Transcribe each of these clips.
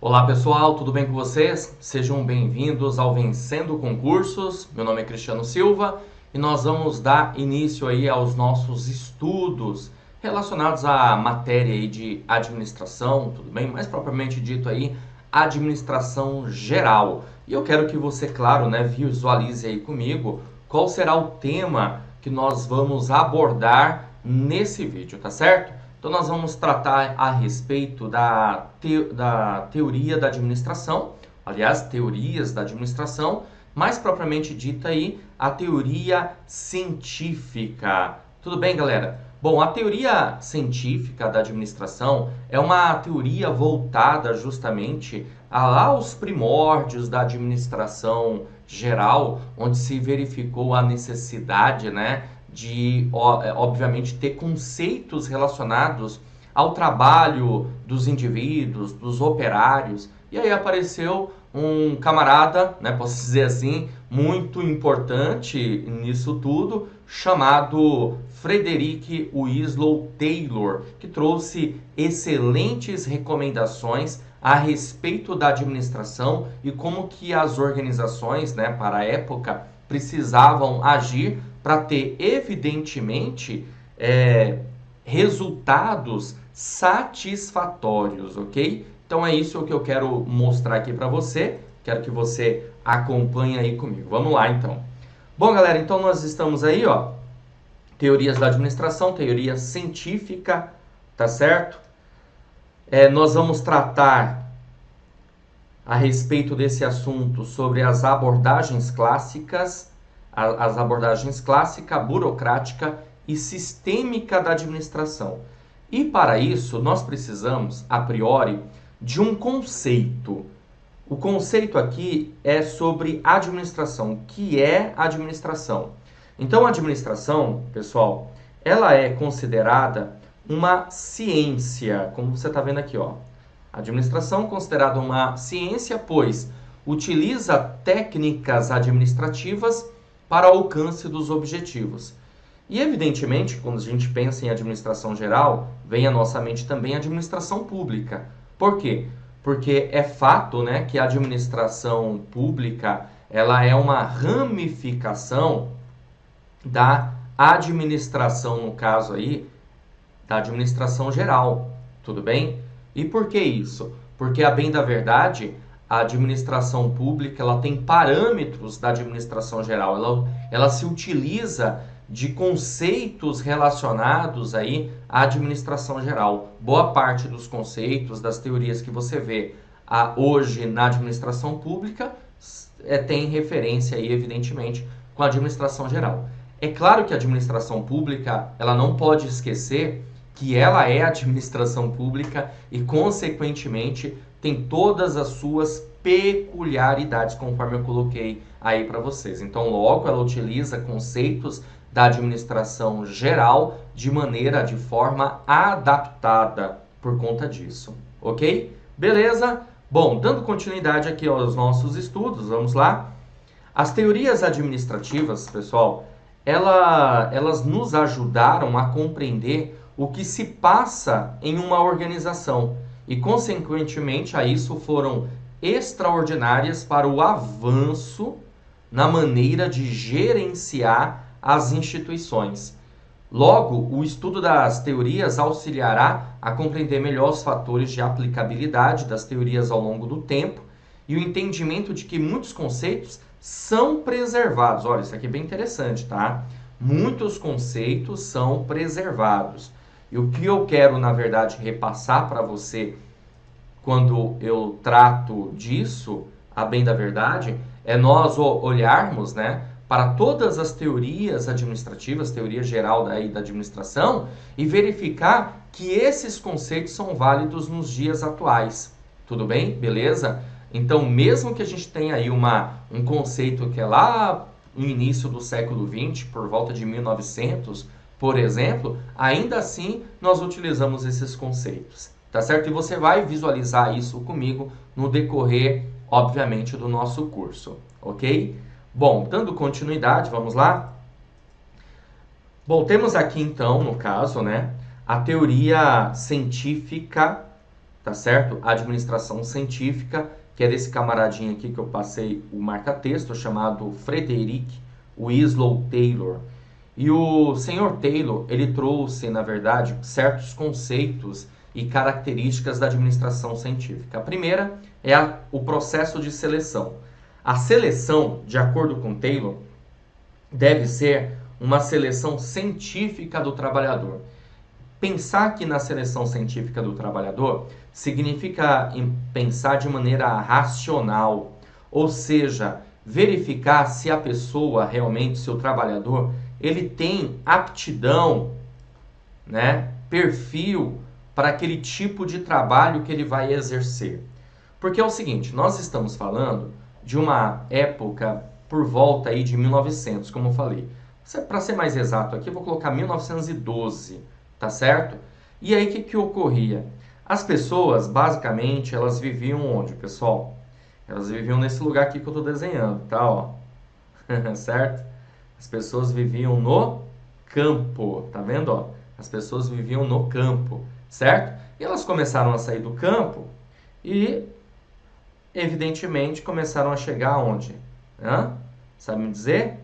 Olá pessoal, tudo bem com vocês? Sejam bem-vindos ao Vencendo Concursos. Meu nome é Cristiano Silva e nós vamos dar início aí aos nossos estudos relacionados à matéria aí de administração, tudo bem? Mais propriamente dito aí, administração geral. E eu quero que você, claro, né, visualize aí comigo qual será o tema que nós vamos abordar nesse vídeo, tá certo? Então, nós vamos tratar a respeito da teoria da administração, aliás, teorias da administração, mais propriamente dita aí, a teoria científica. Tudo bem, galera? Bom, a teoria científica da administração é uma teoria voltada justamente aos primórdios da administração geral, onde se verificou a necessidade, né, de, obviamente, ter conceitos relacionados ao trabalho dos indivíduos, dos operários. E aí apareceu um camarada, né, posso dizer assim, muito importante nisso tudo, chamado Frederick Winslow Taylor, que trouxe excelentes recomendações a respeito da administração e como que as organizações, né, para a época, precisavam agir para ter, evidentemente, resultados satisfatórios, ok? Então é isso que eu quero mostrar aqui para você. Quero que você acompanhe aí comigo. Vamos lá, então. Bom, galera, então nós estamos aí, ó, teorias da administração, teoria científica, tá certo? Nós vamos tratar a respeito desse assunto sobre as abordagens clássicas, clássica, burocrática e sistêmica da administração. E para isso, nós precisamos, a priori, de um conceito. O conceito aqui é sobre administração. O que é administração? Então, a administração, pessoal, ela é considerada uma ciência, como você está vendo aqui, ó. A administração é considerada uma ciência, pois utiliza técnicas administrativas para o alcance dos objetivos. E, evidentemente, quando a gente pensa em administração geral, vem à nossa mente também a administração pública. Por quê? Porque é fato, né, que a administração pública ela é uma ramificação da administração, no caso aí, da administração geral. Tudo bem? E por que isso? Porque, a bem da verdade, a administração pública ela tem parâmetros da administração geral, ela se utiliza de conceitos relacionados aí à administração geral. Boa parte dos conceitos, das teorias que você vê hoje na administração pública tem referência aí, evidentemente, com a administração geral. É claro que a administração pública ela não pode esquecer que ela é administração pública e, consequentemente, tem todas as suas peculiaridades, conforme eu coloquei aí para vocês. Então, logo, ela utiliza conceitos da administração geral de forma adaptada por conta disso, ok? Beleza? Bom, dando continuidade aqui aos nossos estudos, vamos lá. As teorias administrativas, pessoal, elas nos ajudaram a compreender o que se passa em uma organização e, consequentemente, a isso foram extraordinárias para o avanço na maneira de gerenciar as instituições. Logo, o estudo das teorias auxiliará a compreender melhor os fatores de aplicabilidade das teorias ao longo do tempo e o entendimento de que muitos conceitos são preservados. Olha, isso aqui é bem interessante, tá? Muitos conceitos são preservados. E o que eu quero, na verdade, repassar para você quando eu trato disso, a bem da verdade, é nós olharmos, né, para todas as teorias administrativas, teoria geral da administração, e verificar que esses conceitos são válidos nos dias atuais. Tudo bem? Beleza? Então, mesmo que a gente tenha aí um conceito que é lá no início do século XX, por volta de 1900, por exemplo, ainda assim nós utilizamos esses conceitos, tá certo? E você vai visualizar isso comigo no decorrer, obviamente, do nosso curso, ok? Bom, dando continuidade, vamos lá? Bom, temos aqui então, no caso, né, a teoria científica tá certo? Administração científica, que é desse camaradinho aqui que eu passei o marca-texto, chamado Frederick Winslow Taylor. E o senhor Taylor, ele trouxe, na verdade, certos conceitos e características da administração científica. A primeira é o processo de seleção. A seleção, de acordo com Taylor, deve ser uma seleção científica do trabalhador. Pensar aqui na seleção científica do trabalhador significa pensar de maneira racional, ou seja, verificar se a pessoa realmente, se o trabalhador, ele tem aptidão, né, perfil para aquele tipo de trabalho que ele vai exercer. Porque é o seguinte, nós estamos falando de uma época por volta aí de 1900, como eu falei. Para ser mais exato aqui, eu vou colocar 1912, tá certo? E aí, o que ocorria? As pessoas, basicamente, elas viviam onde, pessoal? Elas viviam nesse lugar aqui que eu estou desenhando, tá? Ó. Certo? As pessoas viviam no campo, tá vendo? Ó? As pessoas viviam no campo, certo? E elas começaram a sair do campo e, evidentemente, começaram a chegar aonde? Sabe me dizer?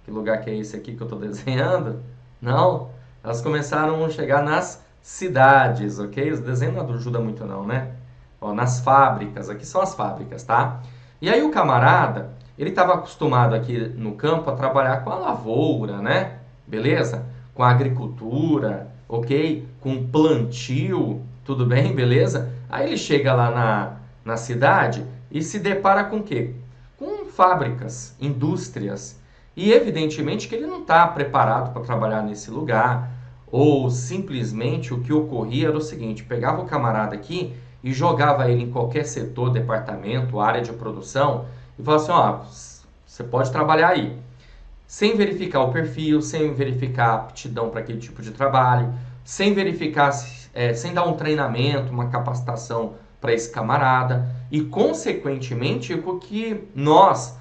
Que lugar que é esse aqui que eu estou desenhando? Não? Elas começaram a chegar nas cidades, ok? O desenho não ajuda muito não, né? Ó, nas fábricas, aqui são as fábricas, tá? E aí o camarada, ele estava acostumado aqui no campo a trabalhar com a lavoura, né? Beleza? Com a agricultura, ok? Com plantio, tudo bem? Beleza? Aí ele chega lá na cidade e se depara com o quê? Com fábricas, indústrias. E evidentemente que ele não está preparado para trabalhar nesse lugar. Ou simplesmente o que ocorria era o seguinte, pegava o camarada aqui e jogava ele em qualquer setor, departamento, área de produção e falava assim, ó, você pode trabalhar aí. Sem verificar o perfil, sem verificar a aptidão para aquele tipo de trabalho, sem verificar, sem dar um treinamento, uma capacitação para esse camarada. E consequentemente o que nós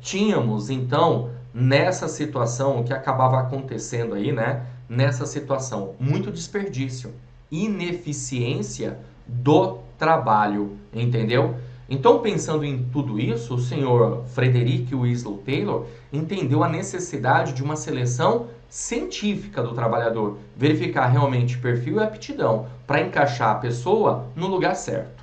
tínhamos então nessa situação, o que acabava acontecendo aí, né? Nessa situação, muito desperdício, ineficiência do trabalho, entendeu? Então, pensando em tudo isso, o senhor Frederick Winslow Taylor entendeu a necessidade de uma seleção científica do trabalhador, verificar realmente perfil e aptidão para encaixar a pessoa no lugar certo.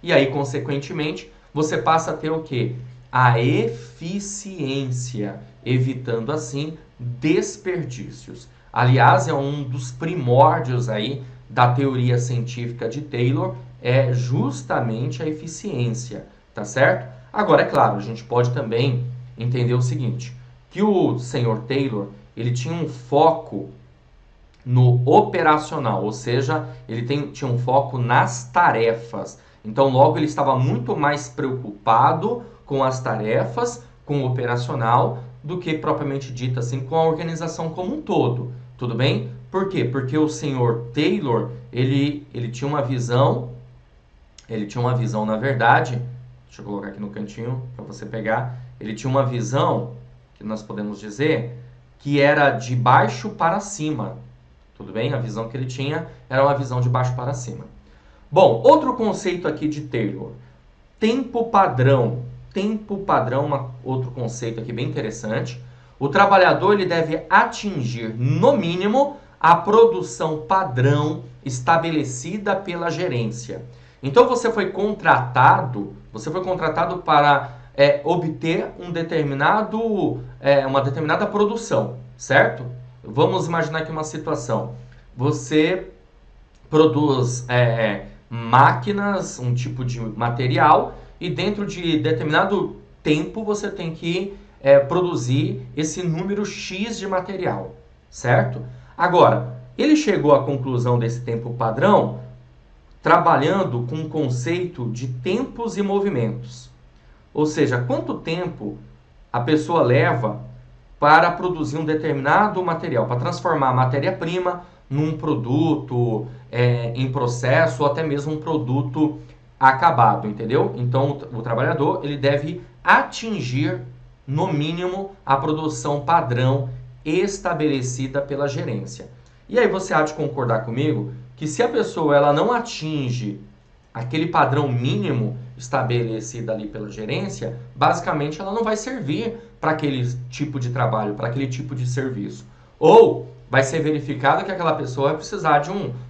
E aí, consequentemente, você passa a ter o quê? A eficiência, evitando assim desperdícios. Aliás, é um dos primórdios aí da teoria científica de Taylor, é justamente a eficiência, tá certo? Agora, é claro, a gente pode também entender o seguinte, que o senhor Taylor, ele tinha um foco no operacional, ou seja, ele tinha um foco nas tarefas. Então, logo, ele estava muito mais preocupado com as tarefas, com o operacional, do que propriamente dito assim, com a organização como um todo. Tudo bem? Por quê? Porque o senhor Taylor, ele tinha uma visão, na verdade, deixa eu colocar aqui no cantinho para você pegar, ele tinha uma visão, que nós podemos dizer, que era de baixo para cima. Tudo bem? A visão que ele tinha era uma visão de baixo para cima. Bom, outro conceito aqui de Taylor, tempo padrão. Tempo padrão, outro conceito aqui bem interessante. O trabalhador ele deve atingir, no mínimo, a produção padrão estabelecida pela gerência. Então você foi contratado para obter uma determinada produção, certo? Vamos imaginar aqui uma situação. Você produz máquinas, um tipo de material, e dentro de determinado tempo você tem que produzir esse número X de material, certo? Agora, ele chegou à conclusão desse tempo padrão trabalhando com o conceito de tempos e movimentos. Ou seja, quanto tempo a pessoa leva para produzir um determinado material, para transformar a matéria-prima num produto em processo ou até mesmo um produto acabado, entendeu? Então, o trabalhador ele deve atingir, no mínimo, a produção padrão estabelecida pela gerência. E aí você há de concordar comigo que se a pessoa ela não atinge aquele padrão mínimo estabelecido ali pela gerência, basicamente ela não vai servir para aquele tipo de trabalho, para aquele tipo de serviço. Ou vai ser verificado que aquela pessoa vai precisar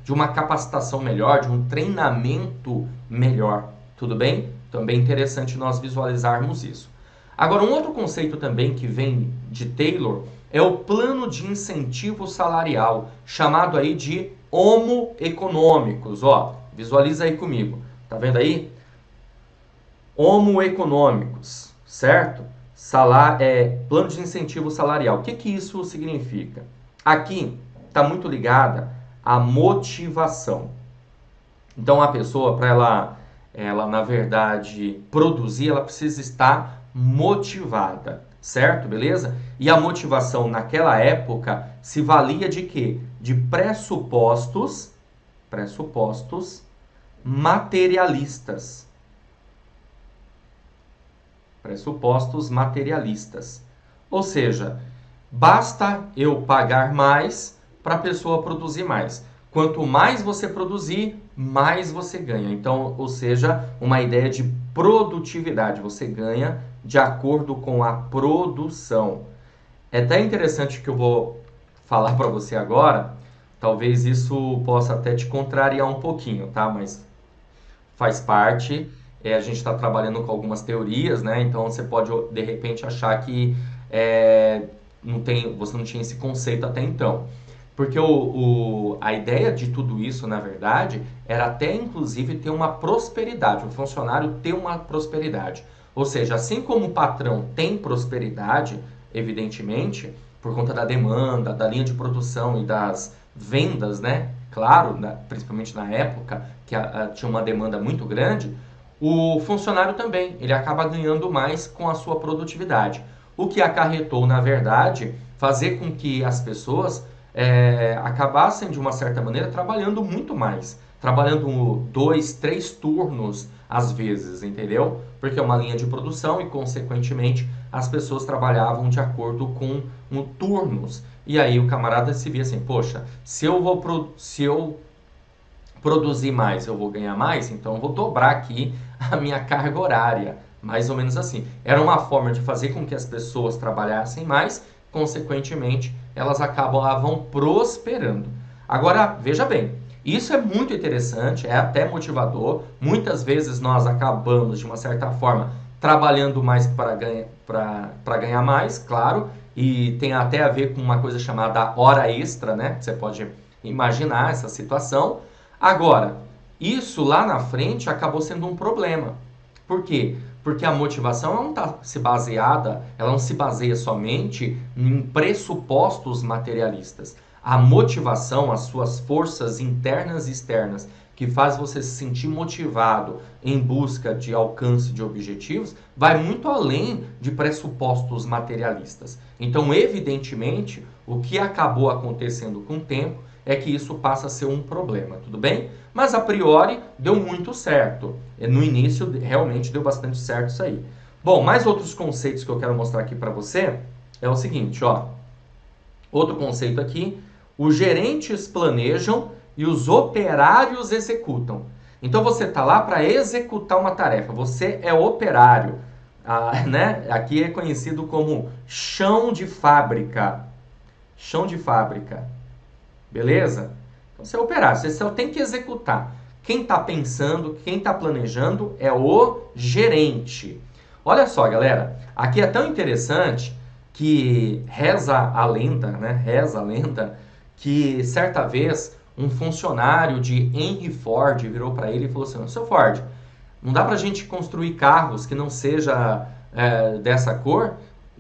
de uma capacitação melhor, de um treinamento melhor. Tudo bem? Então é bem interessante nós visualizarmos isso. Agora, um outro conceito também que vem de Taylor é o plano de incentivo salarial, chamado aí de homo econômicos. Ó, visualiza aí comigo. Tá vendo aí? Homo econômicos, certo? Plano de incentivo salarial. O que isso significa? Aqui está muito ligada à motivação. Então, a pessoa, para ela, na verdade, produzir, ela precisa estar motivada, certo? Beleza? E a motivação naquela época se valia de quê? De pressupostos materialistas. Pressupostos materialistas. Ou seja, basta eu pagar mais para a pessoa produzir mais. Quanto mais você produzir, mais você ganha. Então, ou seja, uma ideia de produtividade. Você ganha de acordo com a produção. É até interessante que eu vou falar para você agora. Talvez isso possa até te contrariar um pouquinho, tá? Mas faz parte. A gente está trabalhando com algumas teorias, né? Então você pode de repente achar que você não tinha esse conceito até então. Porque a ideia de tudo isso, na verdade, era até inclusive ter uma prosperidade, o funcionário ter uma prosperidade. Ou seja, assim como o patrão tem prosperidade, evidentemente, por conta da demanda, da linha de produção e das vendas, né? Claro, principalmente na época, que tinha uma demanda muito grande, o funcionário também, ele acaba ganhando mais com a sua produtividade. O que acarretou, na verdade, fazer com que as pessoas acabassem, de uma certa maneira, trabalhando muito mais. Trabalhando 2, 3 turnos às vezes, entendeu? Porque é uma linha de produção e, consequentemente, as pessoas trabalhavam de acordo com turnos. E aí o camarada se via assim, poxa, se eu produzir mais, eu vou ganhar mais, então eu vou dobrar aqui a minha carga horária. Mais ou menos assim. Era uma forma de fazer com que as pessoas trabalhassem mais, consequentemente, elas acabavam prosperando. Agora, veja bem, isso é muito interessante, é até motivador. Muitas vezes nós acabamos, de uma certa forma, trabalhando mais para ganhar mais, claro, e tem até a ver com uma coisa chamada hora extra, né? Você pode imaginar essa situação. Agora, isso lá na frente acabou sendo um problema. Por quê? Porque a motivação ela não se baseia somente em pressupostos materialistas. A motivação, as suas forças internas e externas, que faz você se sentir motivado em busca de alcance de objetivos, vai muito além de pressupostos materialistas. Então, evidentemente, o que acabou acontecendo com o tempo é que isso passa a ser um problema, tudo bem? Mas a priori deu muito certo. No início realmente deu bastante certo isso aí. Bom, mais outros conceitos que eu quero mostrar aqui para você é o seguinte, ó. Outro conceito aqui, os gerentes planejam e os operários executam. Então você está lá para executar uma tarefa, você é operário, né? Aqui é conhecido como chão de fábrica. Chão de fábrica. Beleza? Então você é operário, você só tem que executar. Quem está pensando, quem está planejando é o gerente. Olha só, galera, aqui é tão interessante que reza a lenda, né? Reza a lenda que certa vez um funcionário de Henry Ford virou para ele e falou assim: Seu Ford, não dá para a gente construir carros que não seja dessa cor?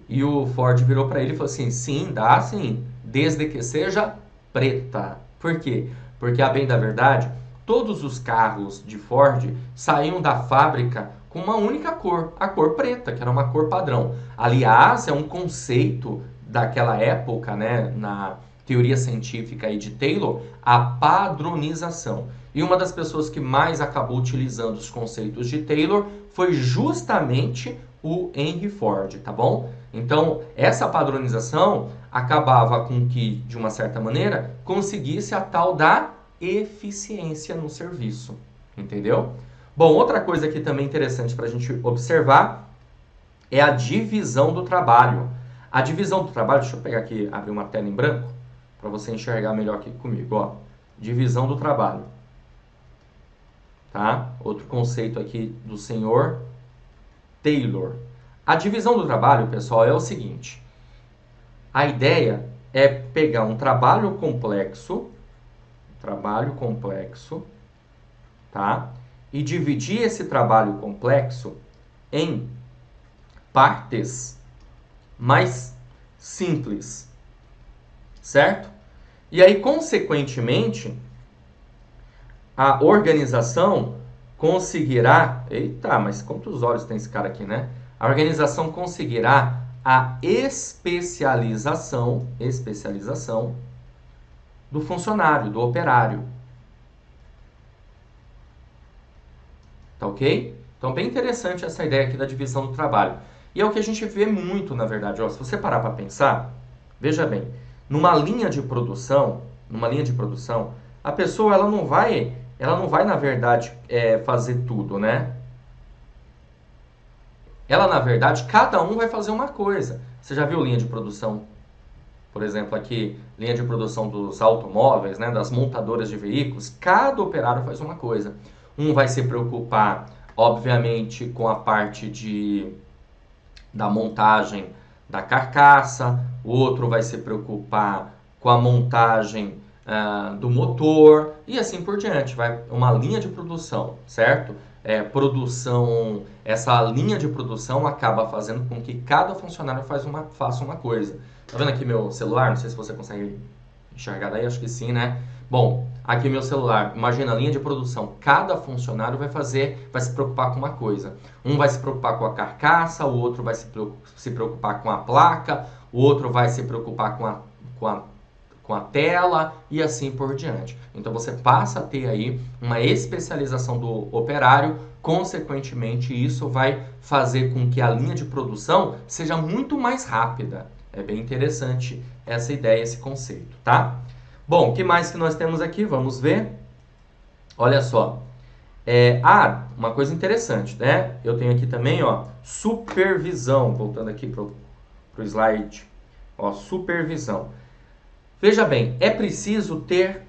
E o Ford virou para ele e falou assim: Sim, dá sim, desde que seja preta. Por quê? Porque, a bem da verdade, todos os carros de Ford saíam da fábrica com uma única cor, a cor preta, que era uma cor padrão. Aliás, é um conceito daquela época, né, na teoria científica aí de Taylor, a padronização. E uma das pessoas que mais acabou utilizando os conceitos de Taylor foi justamente o Henry Ford, tá bom? Então, essa padronização acabava com que, de uma certa maneira, conseguisse a tal da eficiência no serviço, entendeu? Bom, outra coisa aqui também interessante para a gente observar é a divisão do trabalho. A divisão do trabalho, deixa eu pegar aqui, abrir uma tela em branco, para você enxergar melhor aqui comigo, ó. Divisão do trabalho. Tá? Outro conceito aqui do senhor Taylor. A divisão do trabalho, pessoal, é o seguinte. A ideia é pegar um trabalho complexo, tá? E dividir esse trabalho complexo em partes mais simples, certo? E aí, consequentemente, a organização conseguirá... Eita, mas quantos olhos tem esse cara aqui, né? A organização conseguirá a especialização do funcionário, do operário. Tá ok? Então, bem interessante essa ideia aqui da divisão do trabalho. E é o que a gente vê muito, na verdade. Ó, se você parar para pensar, veja bem, numa linha de produção, a pessoa ela não vai, na verdade, fazer tudo, né? Ela, na verdade, cada um vai fazer uma coisa. Você já viu linha de produção? Por exemplo, aqui, linha de produção dos automóveis, né, das montadoras de veículos. Cada operário faz uma coisa. Um vai se preocupar, obviamente, com a parte da montagem da carcaça. O outro vai se preocupar com a montagem do motor. E assim por diante. Vai uma linha de produção, certo? Essa linha de produção acaba fazendo com que cada funcionário faça uma coisa. Tá vendo aqui meu celular? Não sei se você consegue enxergar daí, acho que sim, né? Bom, aqui meu celular, imagina a linha de produção, cada funcionário vai se preocupar com uma coisa. Um vai se preocupar com a carcaça, o outro vai se preocupar com a placa, o outro vai se preocupar com a tela e assim por diante. Então você passa a ter aí uma especialização do operário, consequentemente isso vai fazer com que a linha de produção seja muito mais rápida. É bem interessante essa ideia, esse conceito, tá? Bom, o que mais que nós temos aqui? Vamos ver. Olha só. Uma coisa interessante, né? Eu tenho aqui também, ó, supervisão. Voltando aqui pro slide. Ó, supervisão. Veja bem, é preciso ter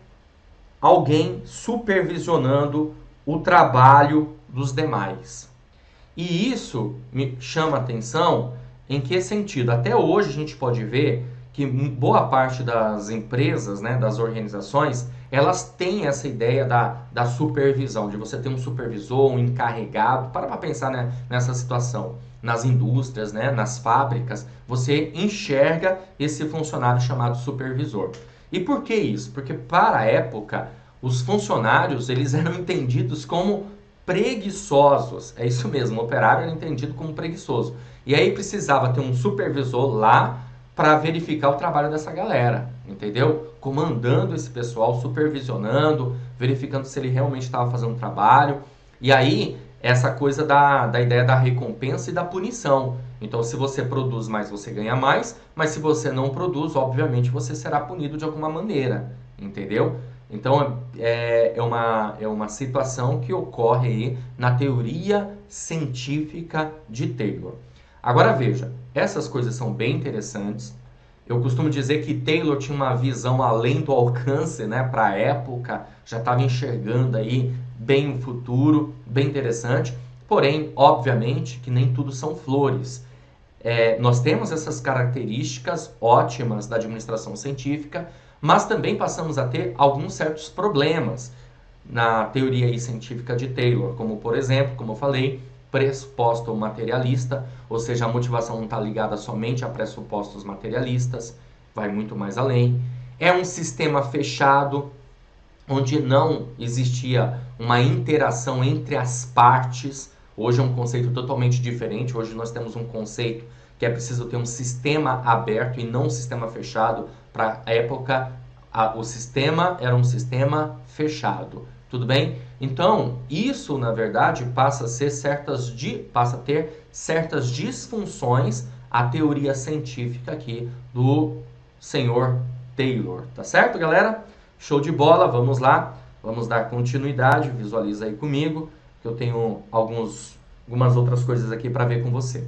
alguém supervisionando o trabalho dos demais. E isso me chama a atenção em que sentido? Até hoje a gente pode ver que boa parte das empresas, né, das organizações, elas têm essa ideia da supervisão, de você ter um supervisor, um encarregado. Para pensar, né, nessa situação. Nas indústrias, né, nas fábricas, você enxerga esse funcionário chamado supervisor. E por que isso? Porque para a época, os funcionários eles eram entendidos como preguiçosos. É isso mesmo, o operário era entendido como preguiçoso. E aí precisava ter um supervisor lá para verificar o trabalho dessa galera, entendeu? Comandando esse pessoal, supervisionando, verificando se ele realmente estava fazendo o trabalho. E aí, essa coisa da ideia da recompensa e da punição. Então, se você produz mais, você ganha mais, mas se você não produz, obviamente, você será punido de alguma maneira, entendeu? Então, é uma situação que ocorre aí na teoria científica de Taylor. Agora veja, essas coisas são bem interessantes. Eu costumo dizer que Taylor tinha uma visão além do alcance, né, para a época, já estava enxergando aí bem o futuro, bem interessante. Porém, obviamente, que nem tudo são flores. Nós temos essas características ótimas da administração científica, mas também passamos a ter alguns certos problemas na teoria aí científica de Taylor, como por exemplo, como eu falei, pressuposto materialista, ou seja, a motivação não está ligada somente a pressupostos materialistas, vai muito mais além. É um sistema fechado, onde não existia uma interação entre as partes. Hoje é um conceito totalmente diferente. Hoje nós temos um conceito que é preciso ter um sistema aberto e não um sistema fechado. Para a época, o sistema era um sistema fechado. Tudo bem? Então, isso, na verdade, passa a ter certas disfunções a teoria científica aqui do senhor Taylor. Tá certo, galera? Show de bola, vamos lá. Vamos dar continuidade, visualiza aí comigo, que eu tenho algumas outras coisas aqui para ver com você.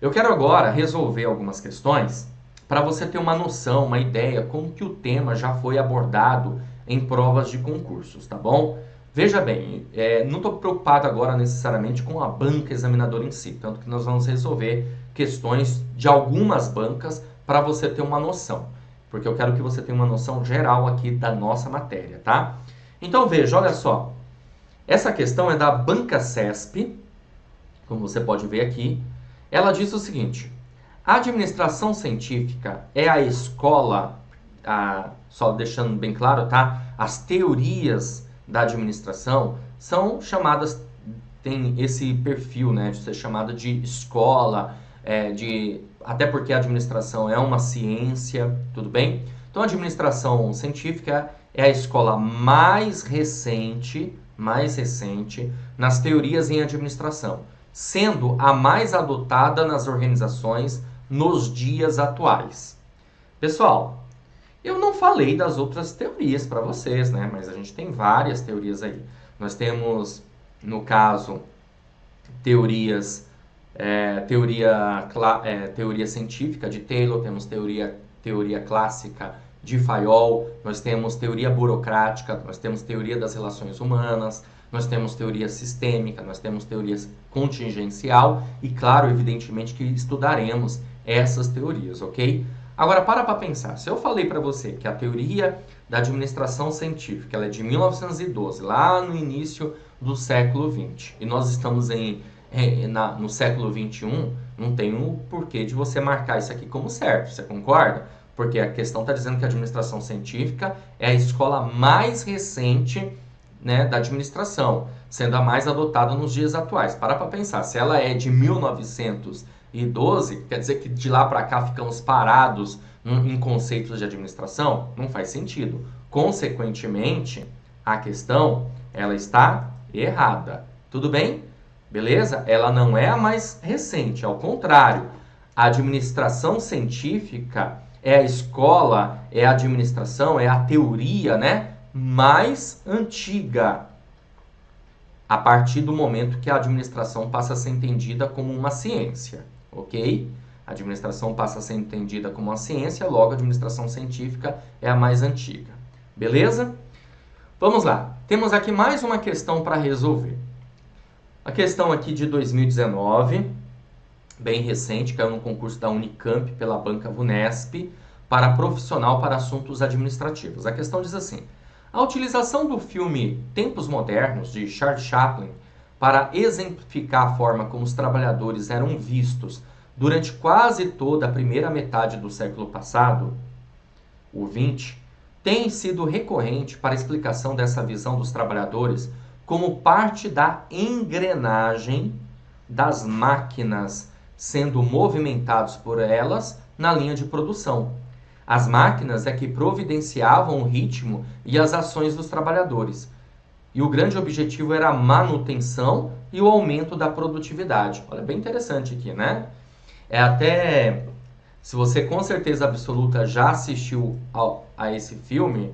Eu quero agora resolver algumas questões para você ter uma noção, uma ideia, como que o tema já foi abordado em provas de concursos, tá bom? Veja bem, não estou preocupado agora necessariamente com a banca examinadora em si, tanto que nós vamos resolver questões de algumas bancas para você ter uma noção, porque eu quero que você tenha uma noção geral aqui da nossa matéria, tá? Então veja, olha só, essa questão é da Banca CESP, como você pode ver aqui. Ela diz o seguinte: a administração científica é a escola, só deixando bem claro, tá? As teorias da administração são chamadas, tem esse perfil, né, de ser chamada de escola, até porque a administração é uma ciência, tudo bem? Então a administração científica é a escola mais recente nas teorias em administração, sendo a mais adotada nas organizações nos dias atuais. Pessoal, eu não falei das outras teorias para vocês, né? Mas a gente tem várias teorias aí. Nós temos, no caso, teoria científica de Taylor, temos teoria clássica de Fayol, nós temos teoria burocrática, nós temos teoria das relações humanas, nós temos teoria sistêmica, nós temos teoria contingencial e, claro, evidentemente que estudaremos essas teorias, ok? Agora, para pensar. Se eu falei para você que a teoria da administração científica ela é de 1912, lá no início do século XX, e nós estamos no século XXI, não tem um porquê de você marcar isso aqui como certo, você concorda? Porque a questão está dizendo que a administração científica é a escola mais recente, né, da administração, sendo a mais adotada nos dias atuais. Para pensar, se ela é de 1912, quer dizer que de lá para cá ficamos parados em conceitos de administração? Não faz sentido. Consequentemente, a questão ela está errada. Tudo bem? Beleza? Ela não é a mais recente, ao contrário. A administração científica é a escola, é a administração, é a teoria, né, mais antiga, a partir do momento que a administração passa a ser entendida como uma ciência, ok? A administração passa a ser entendida como uma ciência, logo a administração científica é a mais antiga. Beleza? Vamos lá. Temos aqui mais uma questão para resolver. A questão aqui de 2019, bem recente, caiu no concurso da Unicamp pela banca VUNESP, para profissional para assuntos administrativos. A questão diz assim: a utilização do filme Tempos Modernos, de Charles Chaplin, para exemplificar a forma como os trabalhadores eram vistos durante quase toda a primeira metade do século passado, o XX, tem sido recorrente para a explicação dessa visão dos trabalhadores como parte da engrenagem das máquinas sendo movimentados por elas na linha de produção. As máquinas é que providenciavam o ritmo e as ações dos trabalhadores. E o grande objetivo era a manutenção e o aumento da produtividade. Olha, bem interessante aqui, né? Se você com certeza absoluta já assistiu a esse filme,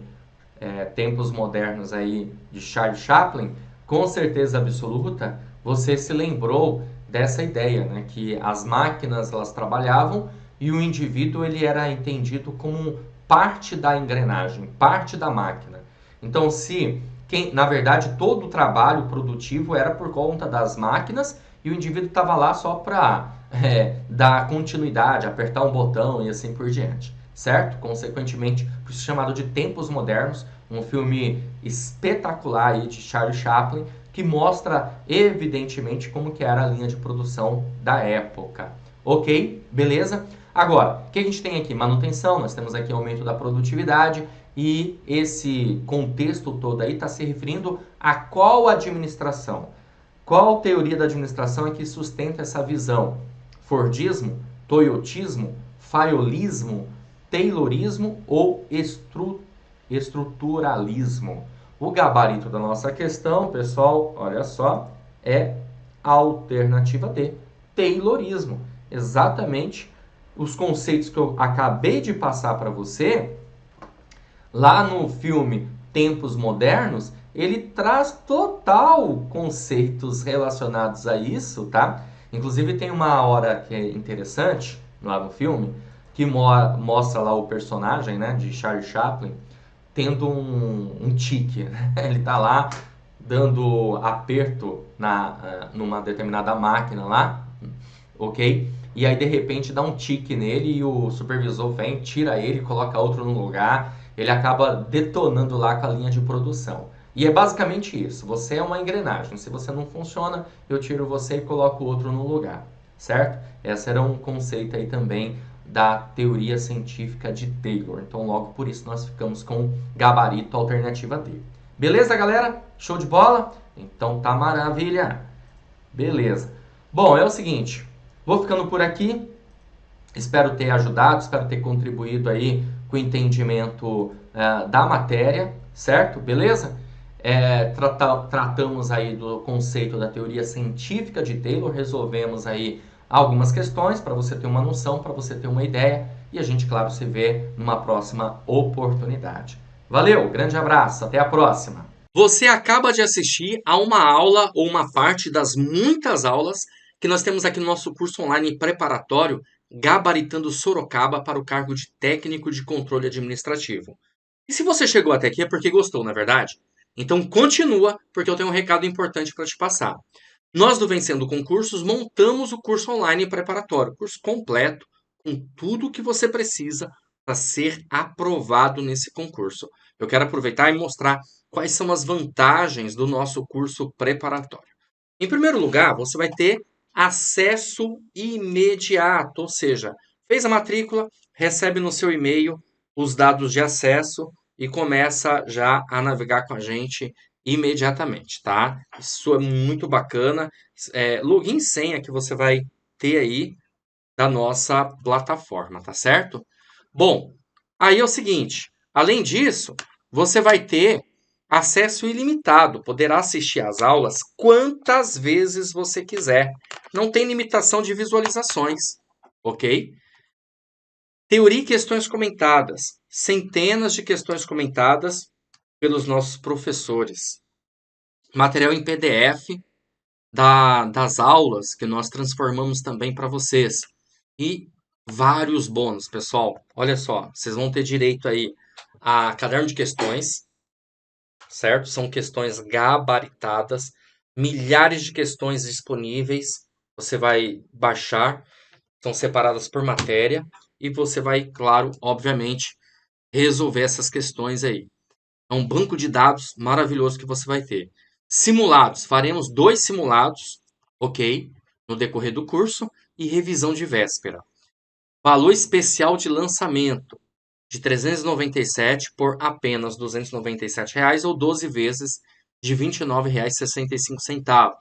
Tempos Modernos aí, de Charles Chaplin, com certeza absoluta, você se lembrou dessa ideia, né? Que as máquinas, elas trabalhavam e o indivíduo ele era entendido como parte da engrenagem, parte da máquina. Então, na verdade, todo o trabalho produtivo era por conta das máquinas e o indivíduo estava lá só para dar continuidade, apertar um botão e assim por diante, certo? Consequentemente, por isso chamado de Tempos Modernos, um filme espetacular aí de Charles Chaplin, que mostra evidentemente como que era a linha de produção da época. Ok? Beleza? Agora, o que a gente tem aqui? Manutenção, nós temos aqui aumento da produtividade e esse contexto todo aí está se referindo a qual administração? Qual teoria da administração é que sustenta essa visão? Fordismo, toyotismo, fayolismo, taylorismo ou estruturalismo? O gabarito da nossa questão, pessoal, olha só, é a alternativa D, taylorismo. Exatamente os conceitos que eu acabei de passar para você, Lá no filme Tempos Modernos, ele traz total conceitos relacionados a isso, tá? Inclusive tem uma hora que é interessante lá no filme, que mostra lá o personagem, né, de Charlie Chaplin, tendo um tique, né? Ele tá lá dando aperto numa determinada máquina lá, ok? E aí de repente dá um tique nele e o supervisor vem, tira ele, coloca outro no lugar, ele acaba detonando lá com a linha de produção. E é basicamente isso, você é uma engrenagem, se você não funciona, eu tiro você e coloco outro no lugar, certo? Esse era um conceito aí também da teoria científica de Taylor, então logo por isso nós ficamos com gabarito alternativa D. Beleza, galera? Show de bola? Então tá maravilha! Beleza. Bom, é o seguinte, vou ficando por aqui. Espero ter ajudado, espero ter contribuído aí com o entendimento da matéria, certo? Beleza? Tratamos aí do conceito da teoria científica de Taylor, resolvemos aí algumas questões para você ter uma noção, para você ter uma ideia e a gente, claro, se vê numa próxima oportunidade. Valeu, grande abraço, até a próxima! Você acaba de assistir a uma aula ou uma parte das muitas aulas que nós temos aqui no nosso curso online preparatório Gabaritando Sorocaba para o cargo de técnico de controle administrativo. E se você chegou até aqui é porque gostou, não é verdade? Então continua, porque eu tenho um recado importante para te passar. Nós do Vencendo Concursos montamos o curso online preparatório, curso completo, com tudo o que você precisa para ser aprovado nesse concurso. Eu quero aproveitar e mostrar quais são as vantagens do nosso curso preparatório. Em primeiro lugar, você vai ter acesso imediato, ou seja, fez a matrícula, recebe no seu e-mail os dados de acesso e começa já a navegar com a gente imediatamente, tá? Isso é muito bacana. Login e senha que você vai ter aí da nossa plataforma, tá certo? Bom, aí é o seguinte, além disso, você vai ter acesso ilimitado, poderá assistir às aulas quantas vezes você quiser. Não tem limitação de visualizações, ok? Teoria e questões comentadas. Centenas de questões comentadas pelos nossos professores. Material em PDF das aulas que nós transformamos também para vocês. E vários bônus, pessoal. Olha só, vocês vão ter direito aí a caderno de questões, certo? São questões gabaritadas, milhares de questões disponíveis. Você vai baixar, são separadas por matéria e você vai, claro, obviamente, resolver essas questões aí. É um banco de dados maravilhoso que você vai ter. Simulados, faremos 2 simulados, ok? No decorrer do curso e revisão de véspera. Valor especial de lançamento de 397 por apenas R$ 297 reais, ou 12 vezes de R$ 29,65.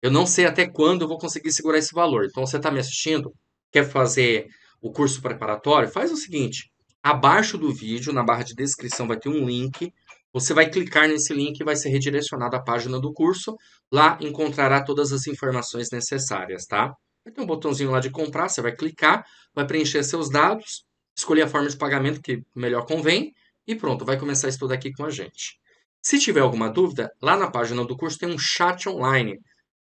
Eu não sei até quando eu vou conseguir segurar esse valor. Então você está me assistindo, quer fazer o curso preparatório? Faz o seguinte, abaixo do vídeo, na barra de descrição, vai ter um link. Você vai clicar nesse link e vai ser redirecionado à página do curso. Lá encontrará todas as informações necessárias, tá? Vai ter um botãozinho lá de comprar, você vai clicar, vai preencher seus dados, escolher a forma de pagamento que melhor convém e pronto, vai começar a estudar aqui com a gente. Se tiver alguma dúvida, lá na página do curso tem um chat online.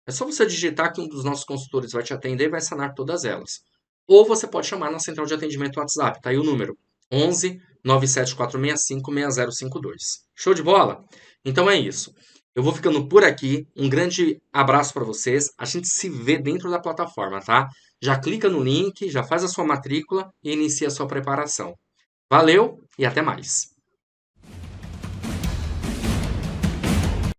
É só você digitar que um dos nossos consultores vai te atender e vai sanar todas elas. Ou você pode chamar na central de atendimento WhatsApp, tá aí o número 11 97465 6052. Show de bola? Então é isso. Eu vou ficando por aqui. Um grande abraço para vocês. A gente se vê dentro da plataforma, tá? Já clica no link, já faz a sua matrícula e inicia a sua preparação. Valeu e até mais.